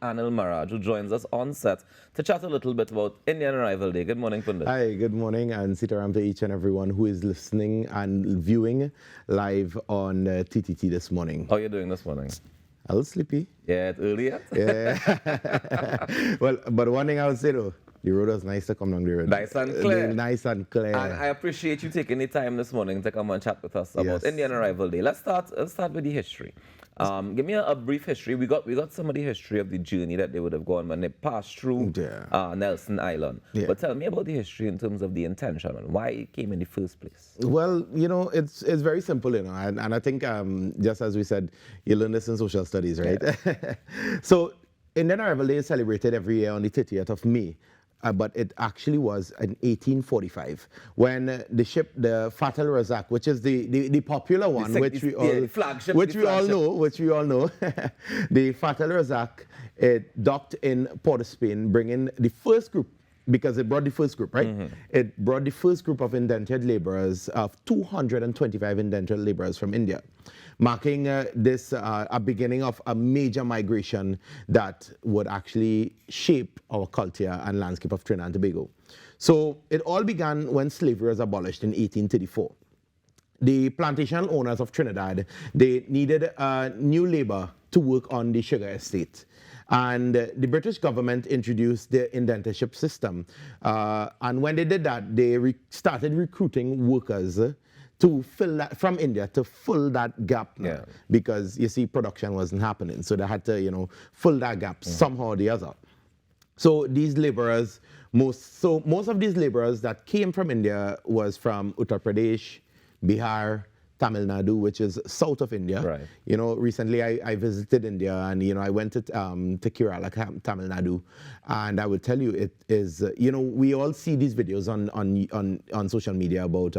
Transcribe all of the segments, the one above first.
Anil Maraj, who joins us on set to chat a little bit about Indian Arrival Day. Good morning, Pundit. Hi, good morning, and Sitaram to each and everyone who is listening and viewing live on TTT this morning. How are you doing this morning? A little sleepy. Yeah, it's early yet? Yeah. Well, but one thing I would say though, the road was nice to come down the road. Nice and clear. Nice and clear. And I appreciate you taking the time this morning to come and chat with us about Yes. Indian Arrival Day. Let's start with the history. Give me a brief history. We got some of the history of the journey that they would have gone when they passed through Nelson Island. Yeah. But tell me about the history in terms of the intention and why it came in the first place. Well, you know, it's very simple, you know, and I think just as we said, you learn this in social studies, right? Yeah. So Indian Arrival Day is celebrated every year on the 30th of May. But it actually was in 1845 when the ship, the Fatal Razak, which is the popular one, which we all know, the Fatal Razak, it docked in Port of Spain, bringing the first group, because it brought the first group, right? Mm-hmm. It brought the first group of indentured laborers, of 225 indentured laborers from India, marking this a beginning of a major migration that would actually shape our culture and landscape of Trinidad and Tobago. So it all began when slavery was abolished in 1834. The plantation owners of Trinidad, they needed new labor to work on the sugar estate. And the British government introduced the indentureship system. And when they did that, they started recruiting workers to fill that, from India, to fill that gap now, because you see production wasn't happening. So they had to, you know, fill that gap somehow or the other. So these laborers, most of these laborers that came from India was from Uttar Pradesh, Bihar, Tamil Nadu, which is south of India. Right. You know, recently I visited India, and you know, I went to Kerala, Tamil Nadu, and I would tell you, it is, you know, we all see these videos on social media about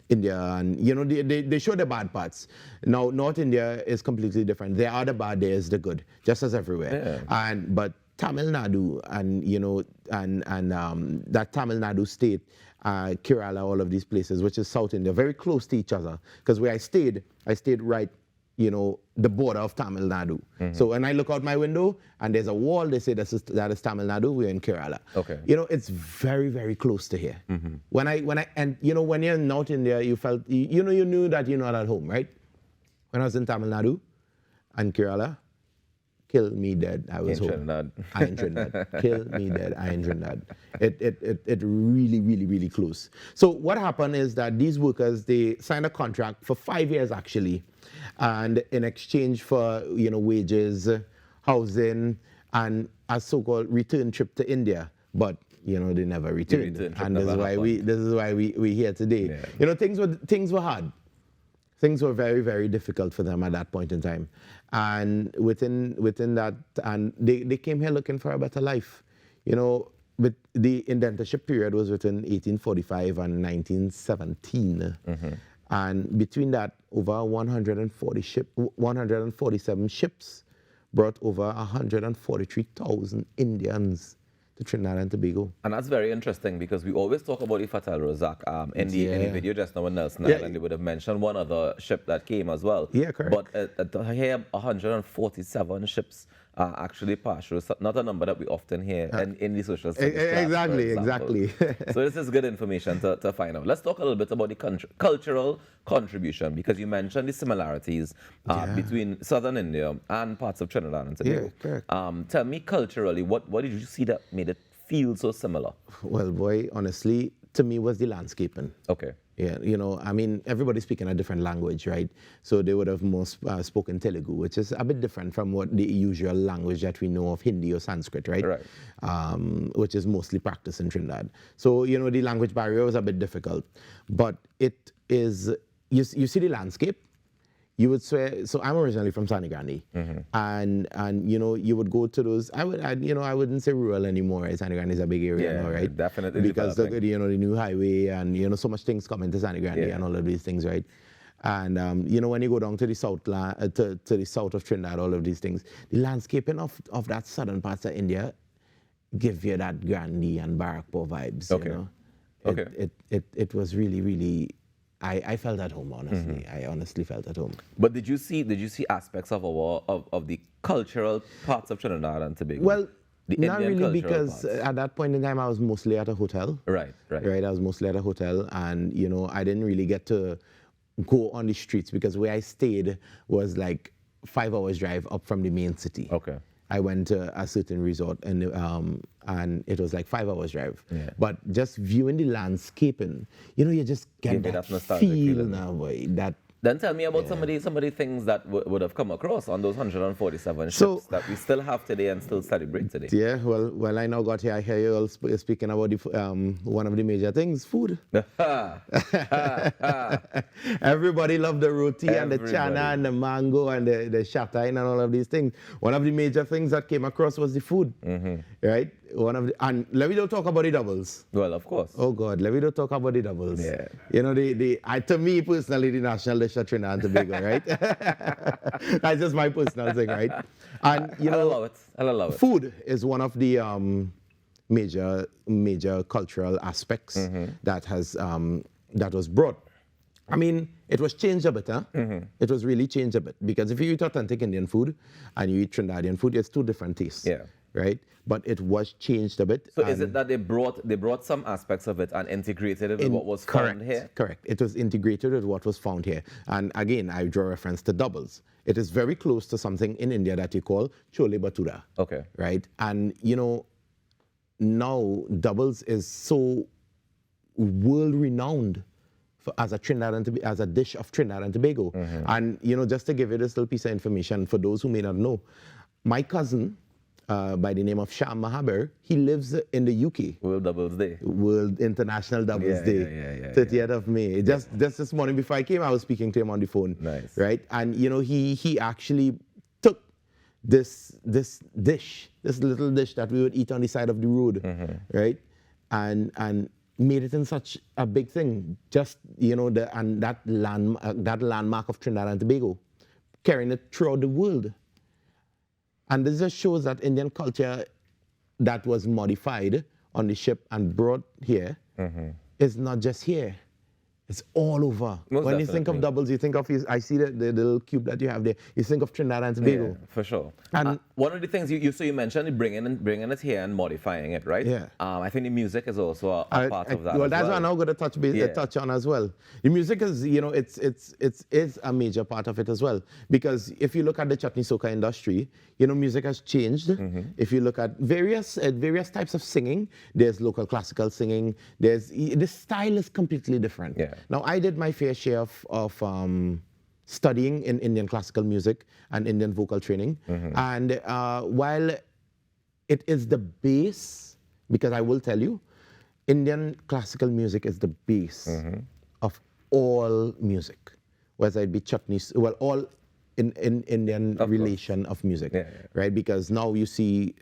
India, and you know, they show the bad parts. Now North India is completely different. There are the bad, there is the good, just as everywhere. Yeah. But Tamil Nadu, and you know, and that Tamil Nadu state, Kerala, all of these places, which is South India, very close to each other. Because where I stayed right, you know, the border of Tamil Nadu. Mm-hmm. So when I look out my window and there's a wall, they say that is Tamil Nadu, we're in Kerala. Okay. You know, it's very, very close to here. Mm-hmm. And you know, when you're in North India, you felt, you know, you knew that you're not at home, right? When I was in Tamil Nadu and Kerala, kill me dead, I was home. I in Trinidad. Kill me dead, I in Trinidad. It really, really, really close. So what happened is that these workers, they signed a contract for 5 years actually, and in exchange for, you know, wages, housing, and a so-called return trip to India. But you know, they never returned, and this is why we're here today. Yeah. You know, things were hard. Things were very, very difficult for them at that point in time. And within that, and they came here looking for a better life. You know, but the indentureship period was within 1845 and 1917. Mm-hmm. And between that, over 147 ships brought over 143,000 Indians to Trinidad and Tobago. And that's very interesting, because we always talk about the Fatal Razak. In the video just now in Nelson Island, they would have mentioned one other ship that came as well. Yeah, correct. But here, 147 ships actually passed through. Not a number that we often hear in the social studies class, Exactly. So this is good information to find out. Let's talk a little bit about the cultural contribution, because you mentioned the similarities between southern India and parts of Trinidad and Tobago. Yeah, correct. Tell me, culturally, what did you see that made it feel so similar? Well, boy, honestly, to me was the landscaping. Okay. Yeah, you know, I mean, everybody's speaking a different language, right? So they would have most spoken Telugu, which is a bit different from what the usual language that we know of, Hindi or Sanskrit, right? Right. Which is mostly practiced in Trinidad. So, you know, the language barrier was a bit difficult. But it is, you see the landscape, you would swear. So I'm originally from Sani Grande, and you know, you would go to those. I wouldn't say rural anymore. Right? Sani Grande is a big area now, right? Definitely, because the new highway, and you know, so much things come into Sani Grande and all of these things, right? And you know, when you go down to the south to the south of Trinidad, all of these things, the landscaping of that southern parts of India give you that Grande and Barrackpore vibes. Okay. You know? It was really, really. I felt at home, honestly. I honestly felt at home. But did you see aspects of the cultural parts of Trinidad and Tobago? Well, the not Indian really, cultural because parts. at that point in time, I was mostly at a hotel. Right. Right, I was mostly at a hotel, and I didn't really get to go on the streets because where I stayed was like 5 hours drive up from the main city. Okay. I went to a certain resort, and it was like 5 hours drive. Yeah. But just viewing the landscaping, you just get that nostalgic feel feeling. now, boy. Then tell me about some of the things that would have come across on those 147 ships So- that we still have today and still celebrate today. Yeah, well, I now got here. I hear you all speaking about one of the major things, food. Everybody loved the roti and the chana and the mango and the shatai and all of these things. One of the major things that came across was the food, right? And let me don't talk about the doubles. Well, of course. Oh God, let me don't talk about the doubles. Yeah. To me personally, the national dish of Trinidad and Tobago, right? That's just my personal thing, right? And I'll allow it. food is one of the major cultural aspects that was brought. I mean, it was changed a bit, huh? It was really changed a bit, because if you eat authentic Indian food and you eat Trinidadian food, it's two different tastes. Yeah. Right? But it was changed a bit. So is it that they brought some aspects of it and integrated it with what was found here? Correct. It was integrated with what was found here. And again, I draw reference to doubles. It is very close to something in India that you call chole bhatura. Okay. Right? And now doubles is so world-renowned as a dish of Trinidad and Tobago. And just to give you this little piece of information for those who may not know, my cousin, by the name of Sham Mahaber, he lives in the UK. World Doubles Day. World International Doubles Day, 30th of May. Just this morning before I came, I was speaking to him on the phone. Nice. Right? And he actually took this dish, this little dish that we would eat on the side of the road, right? And made it in such a big thing. Just that landmark of Trinidad and Tobago, carrying it throughout the world. And this just shows that Indian culture that was modified on the ship and brought here is not just here. It's all over. When you think of doubles, you think of, I see the little cube that you have there, you think of Trinidad and Tobago. Yeah, for sure. And one of the things you mentioned bringing it here and modifying it, right? Yeah. I think the music is also a part of that. Well, that's what I'm now going to touch on as well. The music is, it's a major part of it as well. Because if you look at the chutney soca industry, music has changed. If you look at various types of singing, there's local classical singing. The style is completely different. Yeah. Now, I did my fair share of studying in Indian classical music and Indian vocal training. And while it is the base, because I will tell you, Indian classical music is the base of all music, whether it be chutneys, all in Indian relation of music, right? Because now you see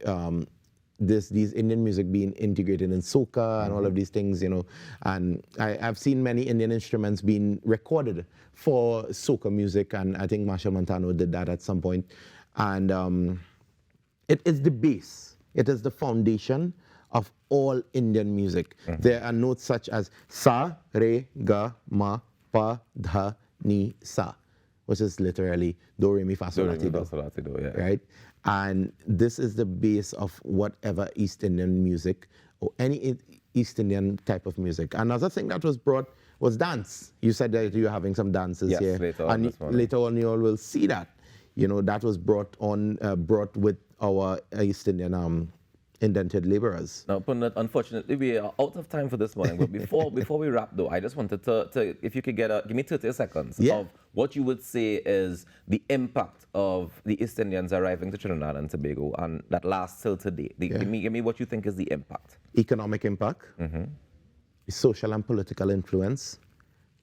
these Indian music being integrated in soca and all of these things, and I've seen many Indian instruments being recorded for soca music, and I think Marshall Montano did that at some point. And it is the base, it is the foundation of all Indian music. There are notes such as sa, re, ga, ma, pa, dha, ni, sa, which is literally do, re, mi, fa, sol, la, ti, do. Yeah. Right? And this is the base of whatever East Indian music or any East Indian type of music. Another thing that was brought was dance. You said that you're having some dances here. Later and on later on you all will see that. That was brought with our East Indian indented laborers. Now, Pundit, unfortunately, we are out of time for this morning. But before we wrap, though, I just wanted to if you could give me 30 seconds of what you would say is the impact of the East Indians arriving to Trinidad and Tobago, and that lasts till today. Give me what you think is the impact. Economic impact, social and political influence,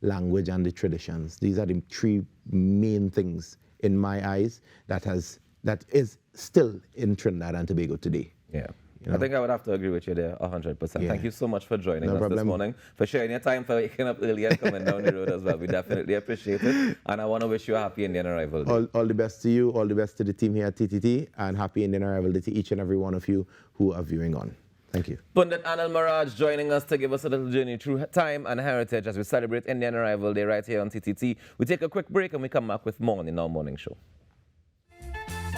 language and the traditions. These are the three main things in my eyes that is still in Trinidad and Tobago today. Yeah. I think I would have to agree with you there 100%. Thank you so much for joining us this morning, for sharing your time, for waking up early and coming down the road as well. We definitely appreciate it. And I want to wish you a happy Indian Arrival Day. All the best to you, all the best to the team here at TTT, and happy Indian Arrival Day to each and every one of you who are viewing on. Thank you. Pundit Anil Maraj joining us to give us a little journey through time and heritage as we celebrate Indian Arrival Day right here on TTT. We take a quick break and we come back with more on the Now Morning Show.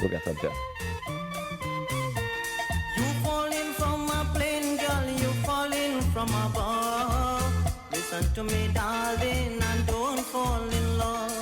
We'll get up there. You falling from a plane, girl, you falling from above. Listen to me, darling, and don't fall in love.